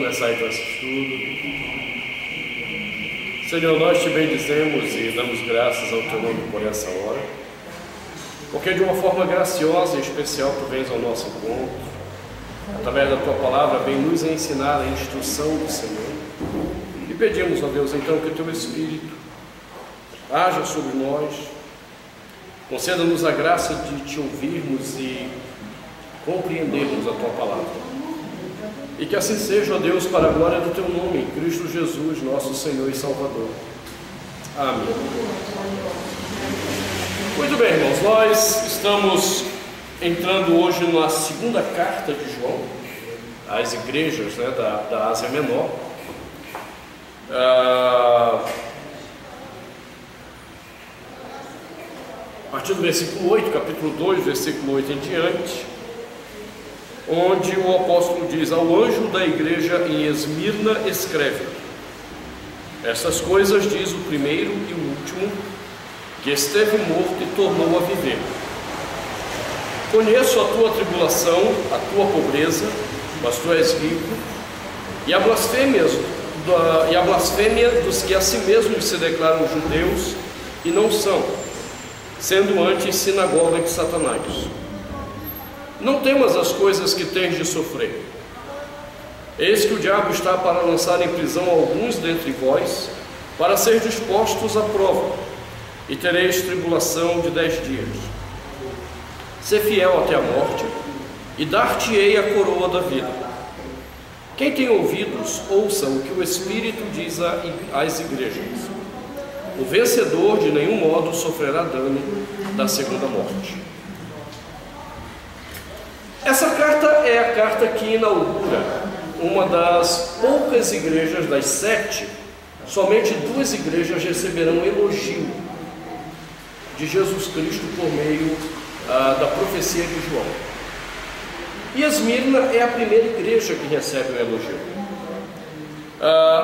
começar então esse estudo. Senhor, nós te bendizemos e damos graças ao teu nome por essa hora, porque de uma forma graciosa e especial tu vens ao nosso encontro, através da tua palavra vem nos ensinar a instrução do Senhor. E pedimos a Deus então que o teu Espírito haja sobre nós, conceda-nos a graça de te ouvirmos e compreendermos a tua palavra. E que assim seja, ó Deus, para a glória do teu nome, em Cristo Jesus, nosso Senhor e Salvador. Amém. Muito bem, irmãos, nós estamos entrando hoje na segunda carta de João às igrejas, da Ásia Menor. A partir do versículo 8, capítulo 2, versículo 8 em diante, onde o apóstolo diz: ao anjo da igreja em Esmirna escreve: essas coisas diz o primeiro e o último, que esteve morto e tornou a viver. Conheço a tua tribulação, a tua pobreza, mas tu és rico, e a blasfêmia dos que a si mesmos se declaram judeus e não são, sendo antes sinagoga de Satanás. Não temas as coisas que tens de sofrer. Eis que o diabo está para lançar em prisão alguns dentre vós, para ser dispostos à prova, e tereis tribulação de 10 dias. Sê fiel até a morte, e dar-te-ei a coroa da vida. Quem tem ouvidos, ouça o que o Espírito diz às igrejas. O vencedor de nenhum modo sofrerá dano da segunda morte. Essa carta é a carta que inaugura uma das poucas igrejas, das 7, somente 2 igrejas receberão elogio de Jesus Cristo por meio da profecia de João. E Esmirna é a primeira igreja que recebe o elogio.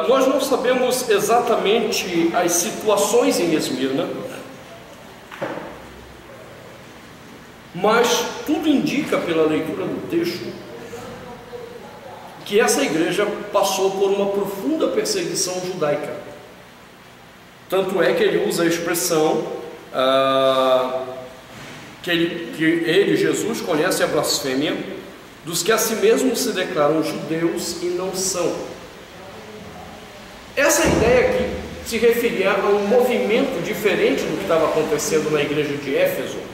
Nós não sabemos exatamente as situações em Esmirna, mas tudo indica pela leitura do texto que essa igreja passou por uma profunda perseguição judaica. Tanto é que ele usa a expressão que ele, Jesus, conhece a blasfêmia dos que a si mesmos se declaram judeus e não são. Essa ideia aqui se referia a um movimento diferente do que estava acontecendo na igreja de Éfeso.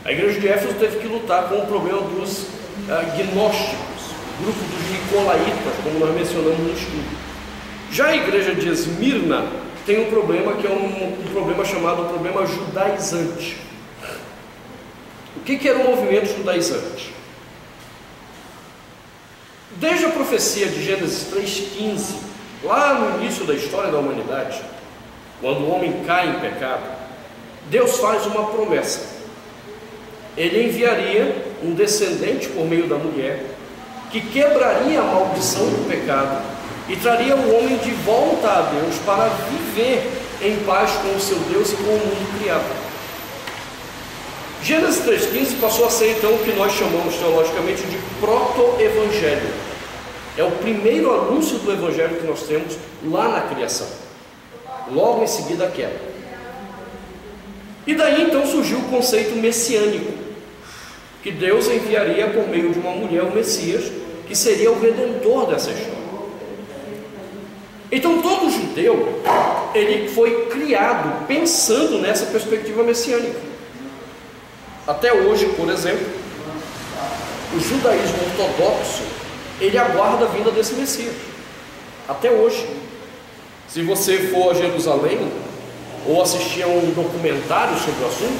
A igreja de Éfeso teve que lutar com o problema dos gnósticos, grupo dos nicolaítas, como nós mencionamos no estudo. Já a igreja de Esmirna tem um problema que é um problema chamado problema judaizante. O que era o movimento judaizante? Desde a profecia de Gênesis 3,15, lá no início da história da humanidade, quando o homem cai em pecado, Deus faz uma promessa. Ele enviaria um descendente por meio da mulher, que quebraria a maldição do pecado e traria o homem de volta a Deus para viver em paz com o seu Deus e com o mundo criado. Gênesis 3,15 passou a ser então o que nós chamamos teologicamente de proto-evangelho. É o primeiro anúncio do evangelho que nós temos lá na criação, logo em seguida a queda. E daí então surgiu o conceito messiânico, que Deus enviaria por meio de uma mulher o Messias, que seria o redentor dessa história. Então todo judeu, ele foi criado pensando nessa perspectiva messiânica. Até hoje, por exemplo, o judaísmo ortodoxo, ele aguarda a vinda desse Messias. Até hoje. Se você for a Jerusalém ou assistir a um documentário sobre o assunto,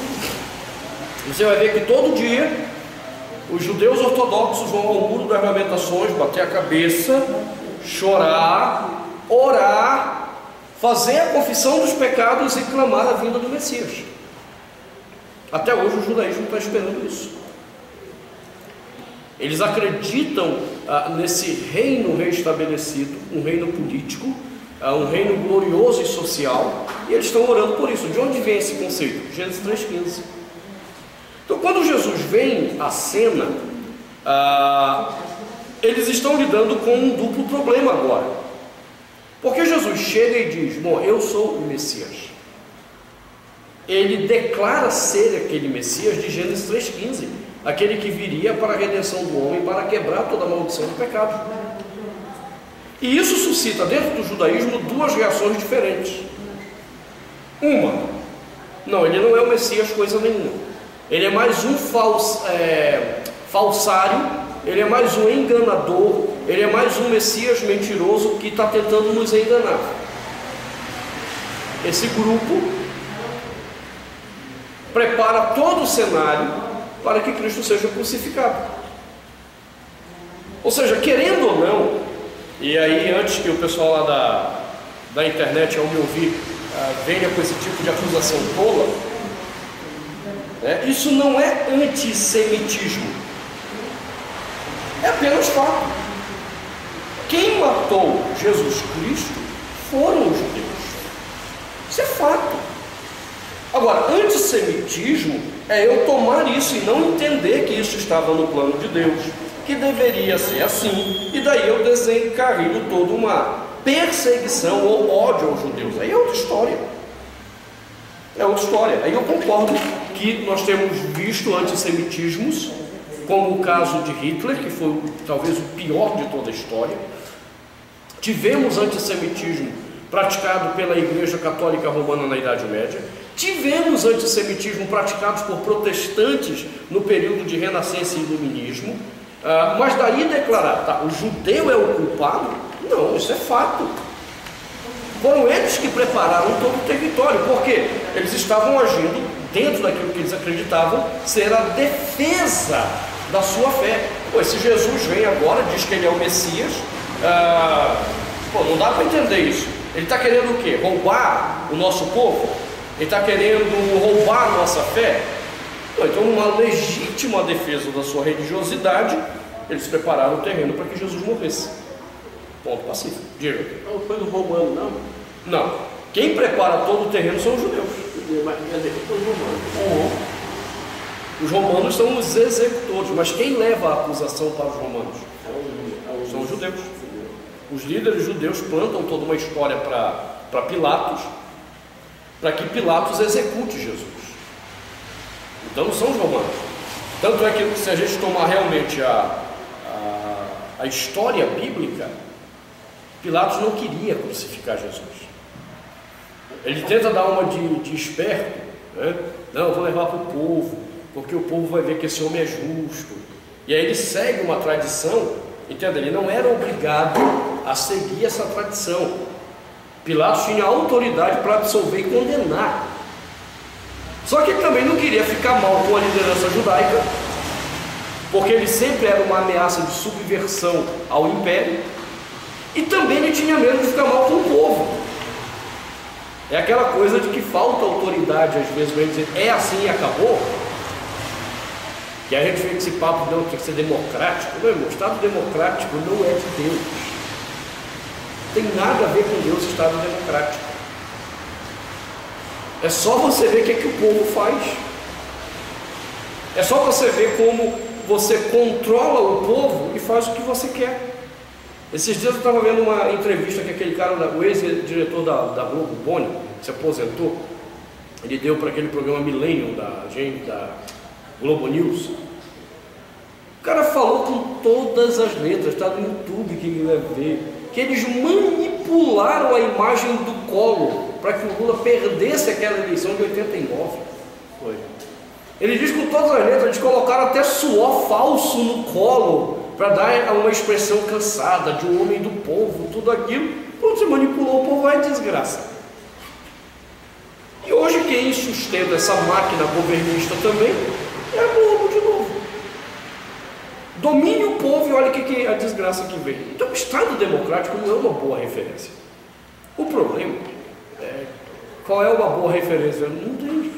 você vai ver que todo dia os judeus ortodoxos vão ao Muro das Lamentações, bater a cabeça, chorar, orar, fazer a confissão dos pecados e clamar a vinda do Messias. Até hoje o judaísmo está esperando isso. Eles acreditam nesse reino reestabelecido, um reino político, um reino glorioso e social, e eles estão orando por isso. De onde vem esse conceito? Gênesis 3,15. Então, quando Jesus vem à cena, eles estão lidando com um duplo problema agora. Porque Jesus chega e diz: bom, eu sou o Messias. Ele declara ser aquele Messias de Gênesis 3,15, aquele que viria para a redenção do homem, para quebrar toda a maldição do pecado. E isso suscita dentro do judaísmo duas reações diferentes. Uma: não, ele não é o Messias coisa nenhuma. Ele é mais um falsário, ele é mais um enganador, ele é mais um Messias mentiroso que está tentando nos enganar. Esse grupo prepara todo o cenário para que Cristo seja crucificado. Ou seja, querendo ou não, e aí antes que o pessoal lá da internet, ao me ouvir, venha com esse tipo de acusação tola, isso não é antissemitismo, é apenas fato. Quem matou Jesus Cristo foram os judeus. Isso é fato. Agora, antissemitismo é eu tomar isso e não entender que isso estava no plano de Deus, que deveria ser assim, e daí eu desencarrego toda uma perseguição ou ódio aos judeus. Aí é outra história. É outra história. Aí eu concordo que nós temos visto antissemitismos, como o caso de Hitler, que foi talvez o pior de toda a história. Tivemos antissemitismo praticado pela Igreja Católica Romana na Idade Média. Tivemos antissemitismo praticados por protestantes no período de Renascença e Iluminismo. Mas daí declarar, o judeu é o culpado? Não, isso é fato. Foram eles que prepararam todo o território, porque eles estavam agindo dentro daquilo que eles acreditavam ser a defesa da sua fé. Esse Jesus vem agora, diz que ele é o Messias, não dá para entender isso. Ele está querendo o quê? Roubar o nosso povo? Ele está querendo roubar a nossa fé? Então, numa legítima defesa da sua religiosidade, eles prepararam o terreno para que Jesus morresse. Ponto pacífico. Diga. Não foi do romano, não? Não. Quem prepara todo o terreno são os judeus. Mas quer dizer, foi os romanos. Os romanos são os executores, mas quem leva a acusação para os romanos? São os judeus. Os líderes judeus plantam toda uma história para Pilatos, para que Pilatos execute Jesus. Então não são os romanos. Tanto é que, se a gente tomar realmente a história bíblica, Pilatos não queria crucificar Jesus. Ele tenta dar uma de esperto, né? Não, eu vou levar para o povo, porque o povo vai ver que esse homem é justo. E aí ele segue uma tradição, entende? Ele não era obrigado a seguir essa tradição. Pilatos tinha autoridade para absolver e condenar. Só que ele também não queria ficar mal com a liderança judaica, porque ele sempre era uma ameaça de subversão ao império, e também ele tinha medo de ficar mal com o povo. É aquela coisa de que falta autoridade às vezes, vai dizer, é assim e acabou. Que a gente fica esse papo, não, tem que ser democrático. Não, irmão, o Estado democrático não é de Deus. Não tem nada a ver com Deus, Estado democrático. É só você ver o que o povo faz. É só você ver como você controla o povo e faz o que você quer. Esses dias eu estava vendo uma entrevista que aquele cara, o ex-diretor da Globo, Boni, que se aposentou, ele deu para aquele programa Millennium da Globo News. O cara falou com todas as letras, está no YouTube, quem vai ver, que eles manipularam a imagem do Collor para que o Lula perdesse aquela eleição de 89. Foi. Ele diz com todas as letras, eles colocaram até suor falso no Collor para dar uma expressão cansada de um homem do povo, tudo aquilo. Quando você manipulou o povo, vai desgraça. E hoje quem sustenta essa máquina governista também é a Globo de novo. Domine o povo e olha que a desgraça que vem. Então o Estado democrático não é uma boa referência. O problema é qual é uma boa referência? Não tem.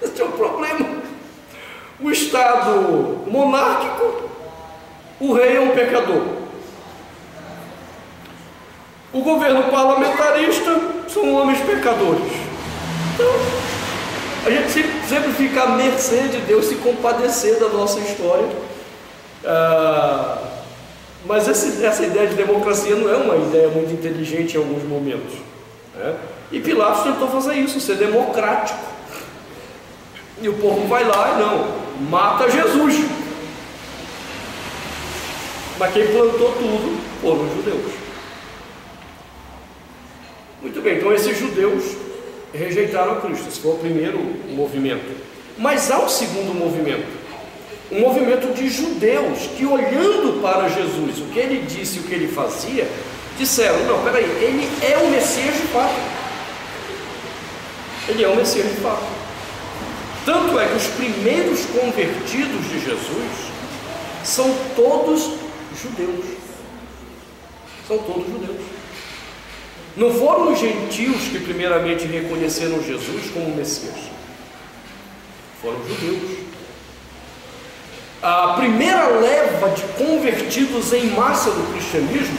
Esse é o problema. O Estado monárquico, o rei é um pecador. O governo parlamentarista são homens pecadores. Então, a gente sempre fica à mercê de Deus se compadecer da nossa história Mas essa ideia de democracia não é uma ideia muito inteligente em alguns momentos, né? E Pilatos tentou fazer isso, ser democrático. E o povo vai lá e não, mata Jesus. Mas quem plantou tudo foram os judeus. Muito bem, então esses judeus rejeitaram a Cristo. Esse foi o primeiro movimento. Mas há um segundo movimento, um movimento de judeus que, olhando para Jesus, o que ele disse e o que ele fazia, disseram: não, peraí, ele é o Messias de fato. Ele é o Messias de fato. Tanto é que os primeiros convertidos de Jesus são todos judeus. São todos judeus. Não foram os gentios que primeiramente reconheceram Jesus como Messias. Foram judeus. A primeira leva de convertidos em massa do cristianismo,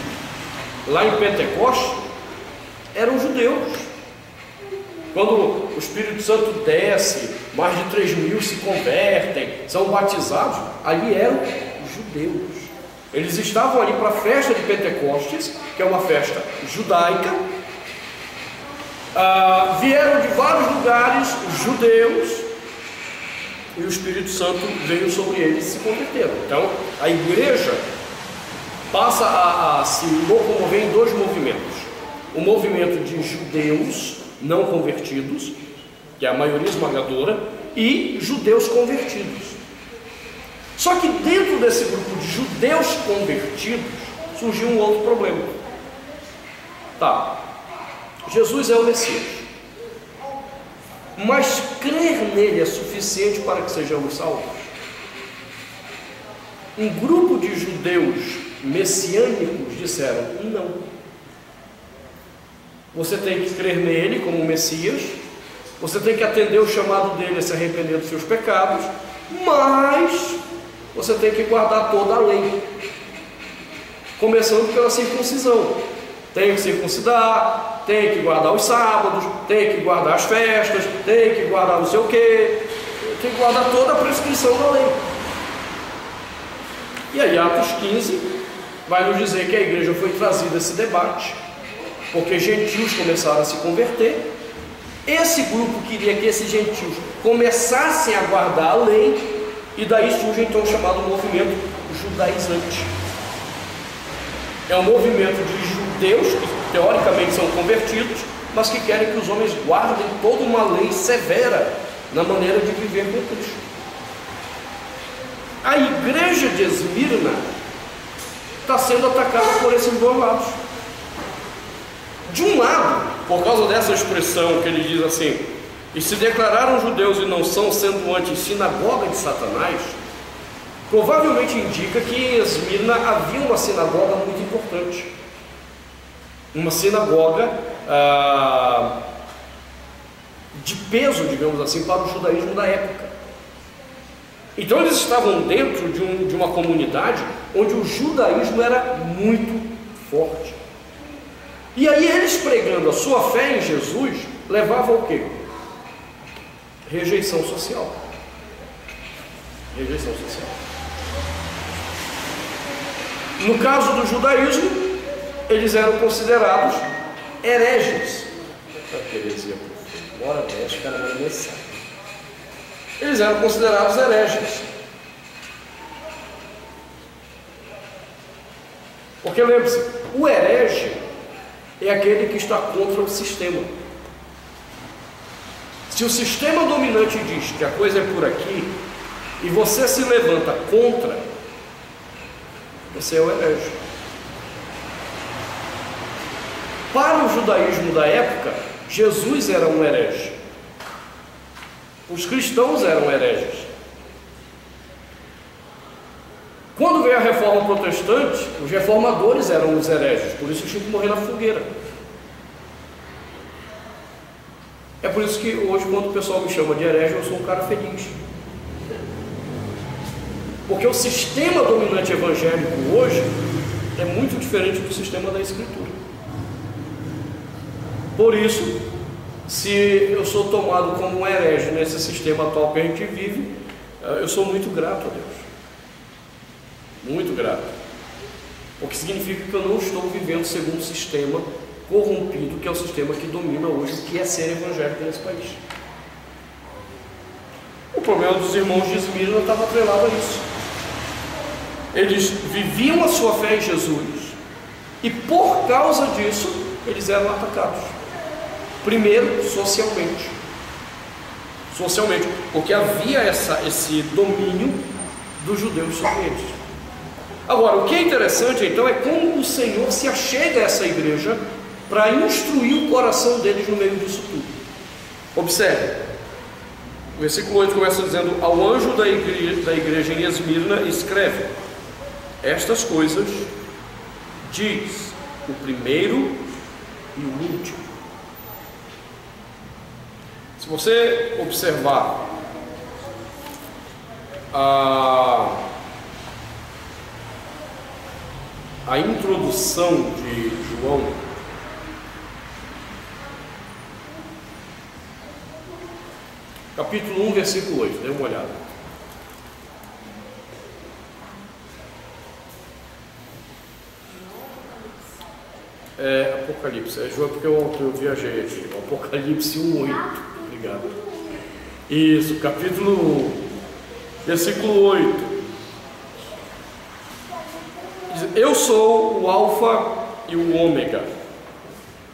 lá em Pentecostes, eram judeus. Quando o Espírito Santo desce, mais de 3.000 se convertem, são batizados, ali eram judeus. Eles estavam ali para a festa de Pentecostes, que é uma festa judaica. Vieram de vários lugares judeus, e o Espírito Santo veio sobre eles e se converteram. Então, a igreja passa a se locomover em dois movimentos: o movimento de judeus não convertidos, que é a maioria esmagadora, e judeus convertidos. Só que dentro desse grupo de judeus convertidos surgiu um outro problema. Tá, Jesus é o Messias, mas crer nele é suficiente para que sejamos salvos? Um grupo de judeus messiânicos disseram: não. Você tem que crer nele como Messias, você tem que atender o chamado dele a se arrepender dos seus pecados, mas você tem que guardar toda a lei, começando pela circuncisão. Tem que circuncidar, tem que guardar os sábados, tem que guardar as festas, tem que guardar não sei o quê, tem que guardar toda a prescrição da lei. E aí Atos 15 vai nos dizer que a igreja foi trazida a esse debate, porque gentios começaram a se converter. Esse grupo queria que esses gentios começassem a guardar a lei, e daí surge então o chamado movimento judaizante. É um movimento de judeus que teoricamente são convertidos, mas que querem que os homens guardem toda uma lei severa na maneira de viver com Cristo. A igreja de Esmirna está sendo atacada por esses dois lados. De um lado, por causa dessa expressão que ele diz assim: e se declararam judeus e não são, sendo antes sinagoga de Satanás, provavelmente indica que em Esmirna havia uma sinagoga muito importante, uma sinagoga de peso, digamos assim, para o judaísmo da época. Então eles estavam dentro de uma comunidade onde o judaísmo era muito forte. E aí eles, pregando a sua fé em Jesus, levavam o quê? Rejeição social. Rejeição social. No caso do judaísmo, eles eram considerados hereges. Bora, deixa o cara mandar mensagem. Eles eram considerados hereges. Porque lembre-se, o herege é aquele que está contra o sistema. Se o sistema dominante diz que a coisa é por aqui, e você se levanta contra, você é o herege. Para o judaísmo da época, Jesus era um herege. Os cristãos eram hereges. Quando veio a reforma protestante, os reformadores eram os hereges, por isso tinham que morrer na fogueira. É por isso que hoje, quando o pessoal me chama de herege, eu sou um cara feliz. Porque o sistema dominante evangélico hoje é muito diferente do sistema da Escritura. Por isso, se eu sou tomado como um herege nesse sistema atual que a gente vive, eu sou muito grato a Deus. Muito grato. o que significa que eu não estou vivendo segundo um sistema corrompido, que é o sistema que domina hoje o que é ser evangélico nesse país. O problema dos irmãos de Esmirna estava atrelado a isso. Eles viviam a sua fé em Jesus e por causa disso eles eram atacados. Primeiro, socialmente, porque havia esse domínio dos judeus sobre eles. Agora, o que é interessante então é como o Senhor se achega a essa igreja para instruir o coração deles no meio disso tudo. Observe, o versículo 8 começa dizendo: ao anjo da igreja em Esmirna escreve: estas coisas diz o primeiro e o último. Se você observar a introdução de João, capítulo 1, versículo 8, dê uma olhada. Apocalipse, João, porque eu viajei aqui. Apocalipse 1:8. Obrigado. Isso, capítulo 1, versículo 8. Diz: eu sou o Alfa e o Ômega,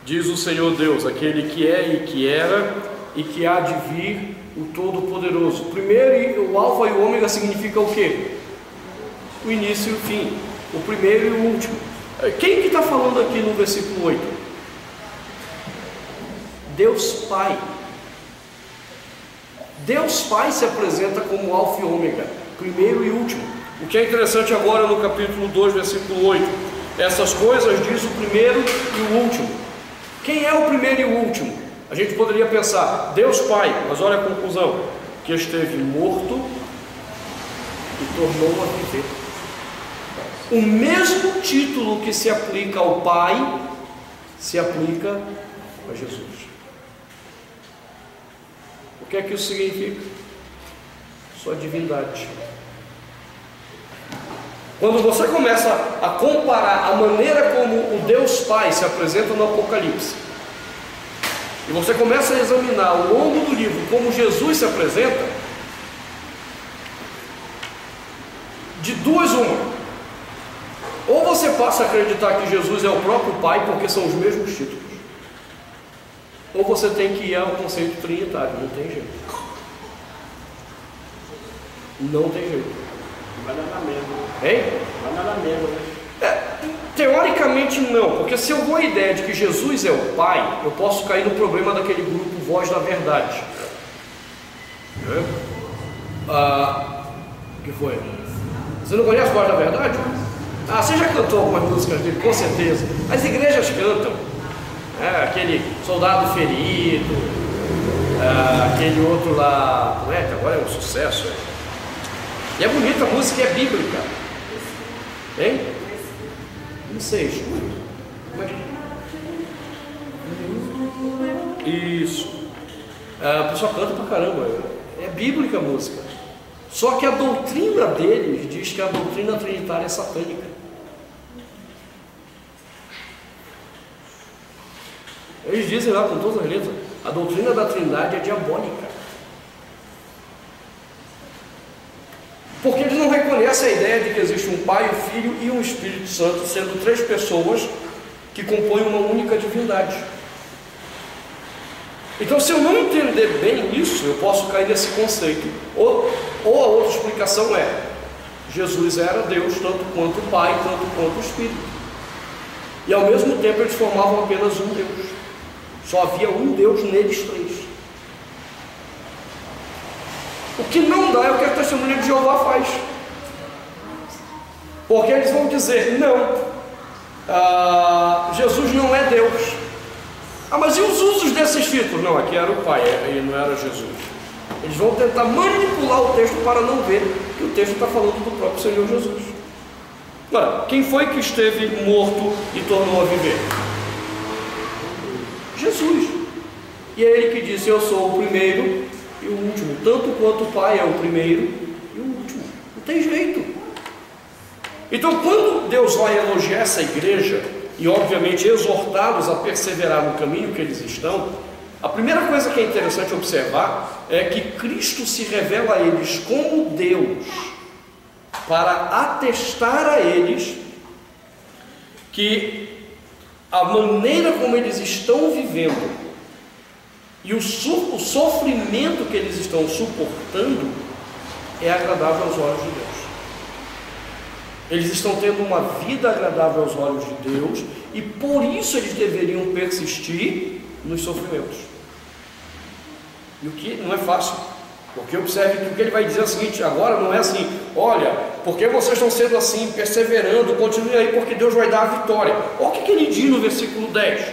diz o Senhor Deus, aquele que é e que era e que há de vir, o Todo-Poderoso. Primeiro, o Alfa e o Ômega significa o quê? O início e o fim, o primeiro e o último. Quem que está falando aqui no versículo 8? Deus Pai. Deus Pai se apresenta como Alfa e Ômega, primeiro e último. O que é interessante agora no capítulo 2, versículo 8: essas coisas diz o primeiro e o último. Quem é o primeiro e o último? A gente poderia pensar, Deus Pai, mas olha a conclusão: que esteve morto e tornou a viver. O mesmo título que se aplica ao Pai se aplica a Jesus. O que é que isso significa? Sua divindade. Quando você começa a comparar a maneira como o Deus Pai se apresenta no Apocalipse, e você começa a examinar ao longo do livro como Jesus se apresenta, de duas uma: ou você passa a acreditar que Jesus é o próprio Pai, porque são os mesmos títulos, ou você tem que ir ao conceito trinitário. Não tem jeito. Não tem jeito. Vai dar na mesma. Hein? Vai dar na mesma, né? Teoricamente não, porque se eu vou a ideia de que Jesus é o Pai, eu posso cair no problema daquele grupo Voz da Verdade. O que foi? Você não conhece Voz da Verdade? Você já cantou algumas músicas dele, com certeza. As igrejas cantam. Aquele Soldado Ferido, aquele outro lá, como é que agora é um sucesso. E é bonita a música, é bíblica. Hein? Não sei, como é que... Isso. O pessoal canta pra caramba. É bíblica a música. Só que a doutrina deles diz que a doutrina trinitária é satânica. Eles dizem lá com todas as letras: a doutrina da Trindade é diabólica. Porque eles não reconhecem a ideia de que existe um Pai, um Filho e um Espírito Santo, sendo três pessoas que compõem uma única divindade. Então, se eu não entender bem isso, eu posso cair nesse conceito. Ou a outra explicação é: Jesus era Deus tanto quanto o Pai, tanto quanto o Espírito. E ao mesmo tempo eles formavam apenas um Deus. Só havia um Deus neles três. O que não dá é o que a testemunha de Jeová faz. Porque eles vão dizer: não, Jesus não é Deus. Mas e os usos desses títulos? Não, aqui era o Pai e não era Jesus. Eles vão tentar manipular o texto para não ver que o texto está falando do próprio Senhor Jesus. Agora, quem foi que esteve morto e tornou a viver? Jesus. E é ele que disse: eu sou o primeiro e o último, tanto quanto o Pai é o primeiro e o último. Não tem jeito. Então, quando Deus vai elogiar essa igreja e obviamente exortá-los a perseverar no caminho que eles estão, a primeira coisa que é interessante observar é que Cristo se revela a eles como Deus para atestar a eles que a maneira como eles estão vivendo e o sofrimento que eles estão suportando é agradável aos olhos de Deus. Eles estão tendo uma vida agradável aos olhos de Deus e por isso eles deveriam persistir nos sofrimentos. E o que não é fácil, porque observe que o que ele vai dizer é o seguinte: agora não é assim, olha, porque vocês estão sendo assim, perseverando, continue aí, porque Deus vai dar a vitória. Olha o que ele diz no versículo 10: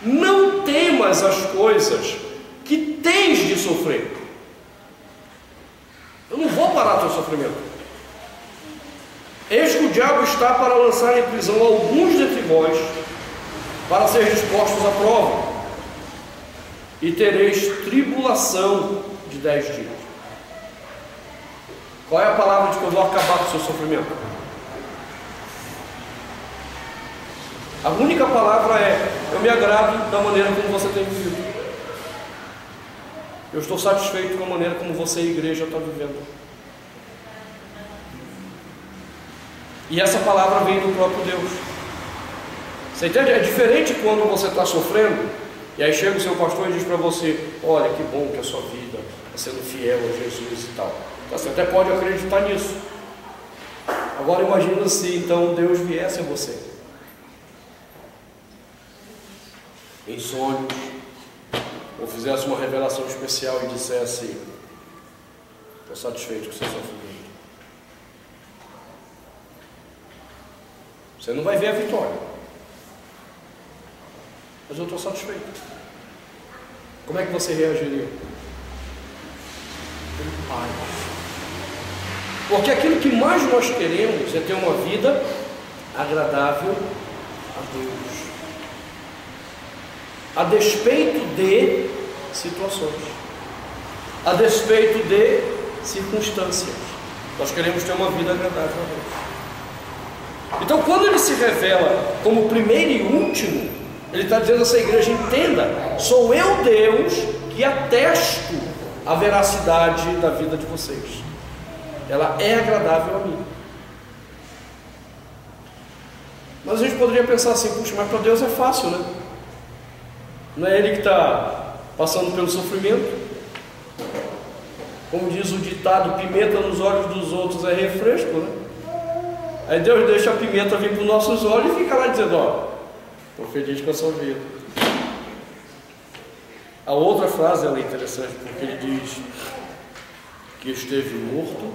não temas as coisas que tens de sofrer. Eu não vou parar teu sofrimento. Eis que o diabo está para lançar em prisão alguns dentre vós, para ser dispostos à prova, e tereis tribulação de 10 dias. Qual é a palavra de que eu vou acabar com o seu sofrimento? A única palavra é: eu me agrado da maneira como você tem vivido. Eu estou satisfeito com a maneira como você e a igreja está vivendo. E essa palavra vem do próprio Deus. Você entende? É diferente quando você está sofrendo e aí chega o seu pastor e diz para você: olha, que bom que a sua vida está sendo fiel a Jesus e tal. Você até pode acreditar nisso. Agora imagina se então Deus viesse a você em sonhos, ou fizesse uma revelação especial e dissesse: estou satisfeito com o seu sofrimento. Você não vai ver a vitória, mas eu estou satisfeito. Como é que você reagiria? Em paz. Porque aquilo que mais nós queremos é ter uma vida agradável a Deus, a despeito de situações, a despeito de circunstâncias. Nós queremos ter uma vida agradável a Deus. Então, quando ele se revela como primeiro e último, ele está dizendo a essa igreja: entenda, sou eu Deus que atesto a veracidade da vida de vocês. Ela é agradável a mim. Mas a gente poderia pensar assim: puxa, mas para Deus é fácil, né? Não é Ele que está passando pelo sofrimento? Como diz o ditado, pimenta nos olhos dos outros é refresco, né? Aí Deus deixa a pimenta vir para os nossos olhos e fica lá dizendo: ó, estou feliz com a sua vida. A outra frase ela é interessante, porque ele diz que esteve morto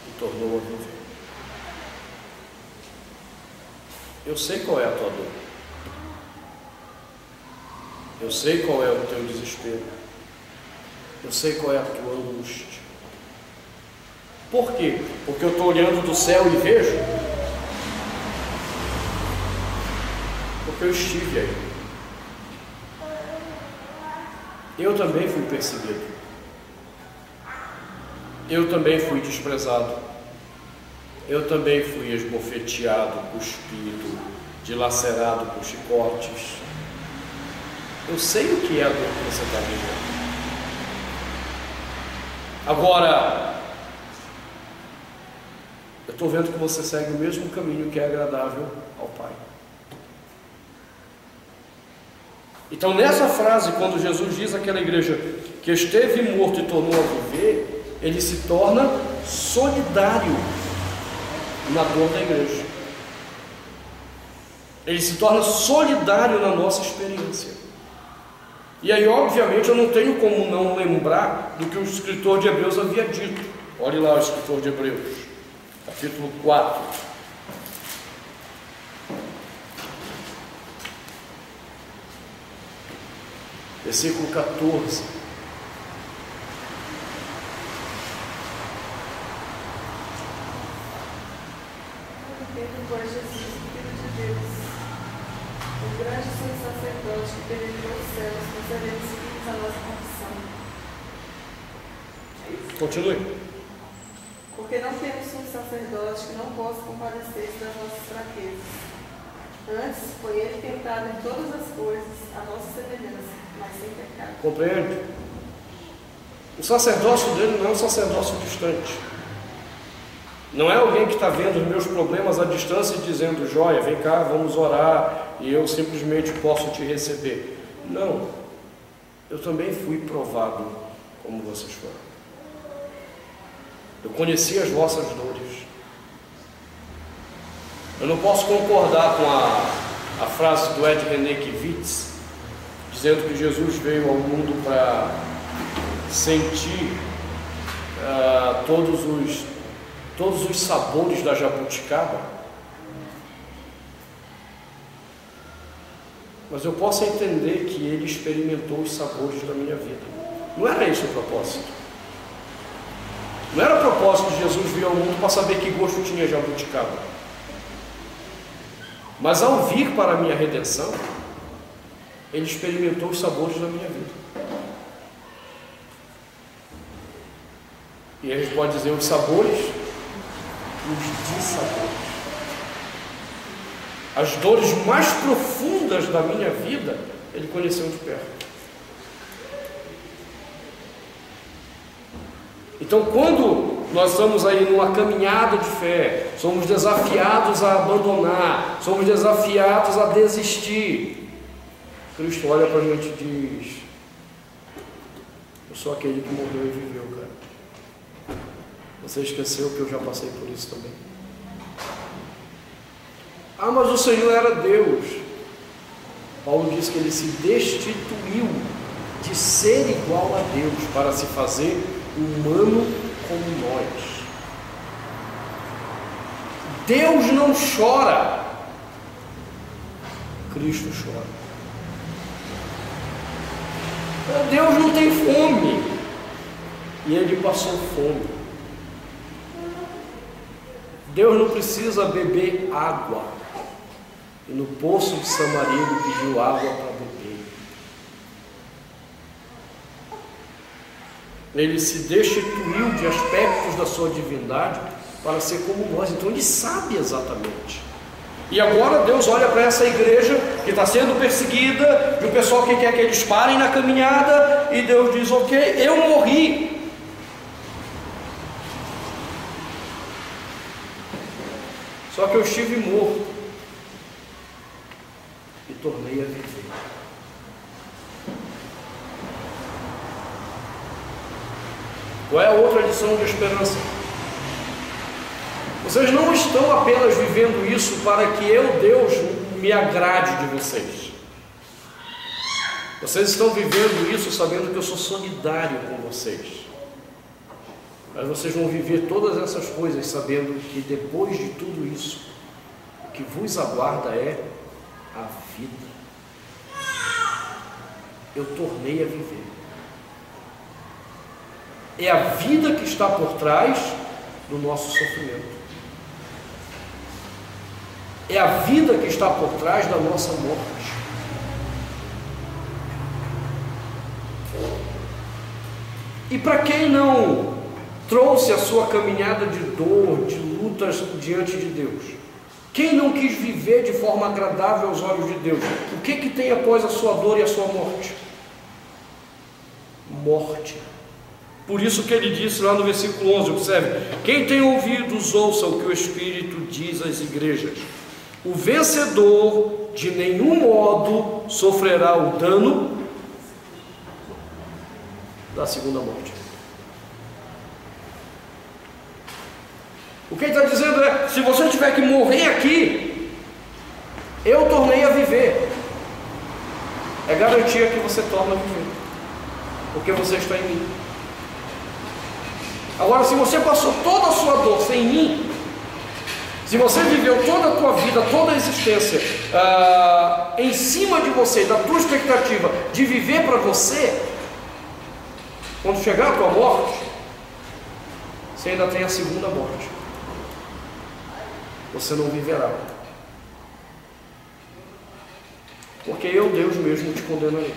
e tornou a viver. Eu sei qual é a tua dor. Eu sei qual é o teu desespero. Eu sei qual é a tua angústia. Por quê? Porque eu estou olhando do céu e vejo? Porque eu estive aí. Eu também fui perseguido. Eu também fui desprezado. Eu também fui esbofeteado, cuspido, dilacerado por chicotes. Eu sei o que é a dor que você está vivendo. Agora, eu estou vendo que você segue o mesmo caminho que é agradável ao Pai. Então, nessa frase, quando Jesus diz àquela igreja que esteve morto e tornou a viver, ele se torna solidário na dor da igreja. Ele se torna solidário na nossa experiência. E aí, obviamente, eu não tenho como não lembrar do que o escritor de Hebreus havia dito. Olhe lá o escritor de Hebreus, capítulo 4. Versículo 14. Pois Jesus, Filho de Deus, o grande sumo sacerdote que penetrou os céus, nós devemos seguir a nossa confissão. Continue. Porque não temos um sacerdote que não possa compadecer-se das nossas fraquezas. Antes, foi ele tentado em todas as coisas, a nossa semelhança, mas sem pecado. Compreende? O sacerdócio dele não é um sacerdócio distante. Não é alguém que está vendo os meus problemas à distância e dizendo: joia, vem cá, vamos orar, e eu simplesmente posso te receber. Não. Eu também fui provado como vocês foram. Eu conheci as vossas dores. Eu não posso concordar com a frase do Ed René Kivitz, dizendo que Jesus veio ao mundo para sentir todos os sabores da jabuticaba. Mas eu posso entender que ele experimentou os sabores da minha vida. Não era esse o propósito. Não era o propósito de Jesus vir ao mundo para saber que gosto tinha jabuticaba. Mas ao vir para a minha redenção, ele experimentou os sabores da minha vida. E a gente pode dizer os sabores e os dissabores. As dores mais profundas da minha vida, ele conheceu de perto. Então, quando nós estamos aí numa caminhada de fé, somos desafiados a abandonar, somos desafiados a desistir, Cristo olha para a gente e diz: eu sou aquele que morreu e viveu, cara. Você esqueceu que eu já passei por isso também? Ah, mas o Senhor era Deus. Paulo diz que ele se destituiu de ser igual a Deus para se fazer humano como nós. Deus não chora, Cristo chora. Deus não tem fome, e ele passou fome. Deus não precisa beber água, e no poço de Samaria ele pediu água para beber. Ele se destituiu de aspectos da sua divindade para ser como nós. Então ele sabe exatamente. E agora Deus olha para essa igreja que está sendo perseguida, de um pessoal que quer que eles parem na caminhada, e Deus diz: ok, eu morri. Só que eu estive morto e tornei a viver. Qual é a outra lição de esperança? Vocês não estão apenas vivendo isso para que eu, Deus, me agrade de vocês. Vocês estão vivendo isso sabendo que eu sou solidário com vocês. Mas vocês vão viver todas essas coisas sabendo que depois de tudo isso, o que vos aguarda é a vida. Eu tornei a viver. É a vida que está por trás do nosso sofrimento. É a vida que está por trás da nossa morte. E para quem não trouxe a sua caminhada de dor, de lutas diante de Deus, quem não quis viver de forma agradável aos olhos de Deus, o que tem após a sua dor e a sua morte? Morte. Por isso que ele disse lá no versículo 11, observe: quem tem ouvidos, ouça o que o Espírito diz às igrejas. O vencedor de nenhum modo sofrerá o dano da segunda morte. O que ele está dizendo é: se você tiver que morrer aqui, eu tornei a viver. É garantia que você torna a viver, porque você está em mim. Agora, se você passou toda a sua dor sem mim, se você viveu toda a tua vida, toda a existência em cima de você, da tua expectativa de viver para você, quando chegar a tua morte, você ainda tem a segunda morte. Você não viverá, porque eu, Deus mesmo, te condenarei.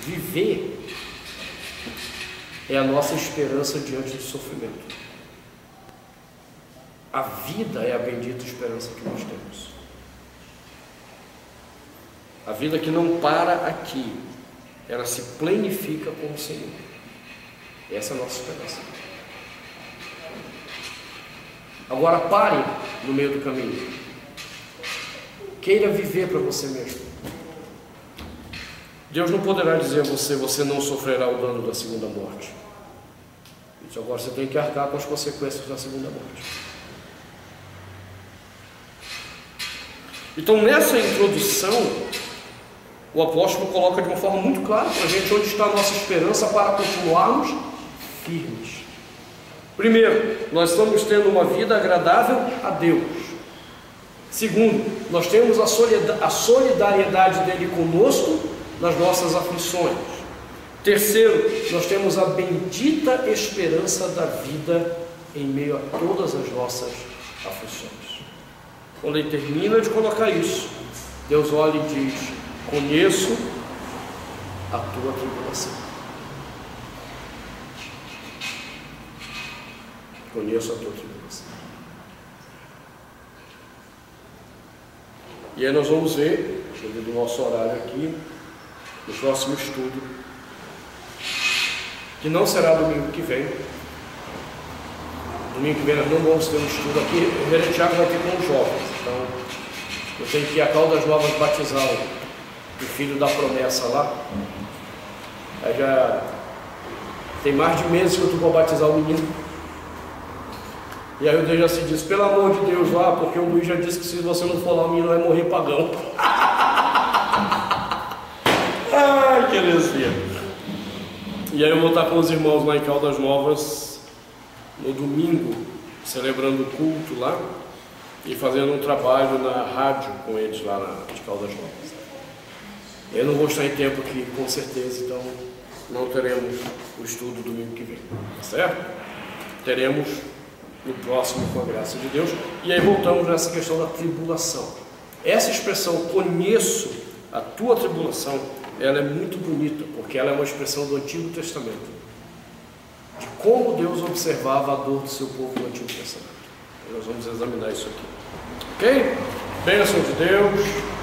Viver é a nossa esperança diante do sofrimento. A vida é a bendita esperança que nós temos. A vida que não para aqui, ela se planifica com o Senhor. Essa é a nossa esperança. Agora pare no meio do caminho. Queira viver para você mesmo. Deus não poderá dizer a você, você não sofrerá o dano da segunda morte. Isso agora você tem que arcar com as consequências da segunda morte. Então nessa introdução, o apóstolo coloca de uma forma muito clara para a gente onde está a nossa esperança para continuarmos firmes. Primeiro, nós estamos tendo uma vida agradável a Deus. Segundo, nós temos a solidariedade dele conosco nas nossas aflições. Terceiro, nós temos a bendita esperança da vida em meio a todas as nossas aflições. Quando ele termina de colocar isso, Deus olha e diz: conheço a tua tribulação. Conheço a tua tribulação. E aí nós vamos ver, devido ao nosso horário aqui, no próximo estudo, que não será domingo que vem. Domingo que vem nós não vamos ter um estudo aqui. O Reverendo Tiago vai ter com os jovens. Então, eu tenho que ir a Caldas Novas batizar o filho da promessa lá. Aí já tem mais de meses que eu estou para batizar o menino. E aí o Deus já se diz: pelo amor de Deus, lá, porque o Luiz já disse que se você não for lá, o menino vai morrer pagão. Ai, que heresia. E aí eu vou estar com os irmãos lá em Caldas Novas no domingo, celebrando o culto lá e fazendo um trabalho na rádio com eles lá de Caldas Novas. Eu não vou estar em tempo aqui, com certeza, então não teremos o estudo domingo que vem, tá certo? Teremos no próximo, com a graça de Deus. E aí voltamos nessa questão da tribulação. Essa expressão, conheço a tua tribulação, ela é muito bonita, porque ela é uma expressão do Antigo Testamento, de como Deus observava a dor do seu povo no Antigo Testamento. Nós vamos examinar isso aqui. Ok? Bênção de Deus.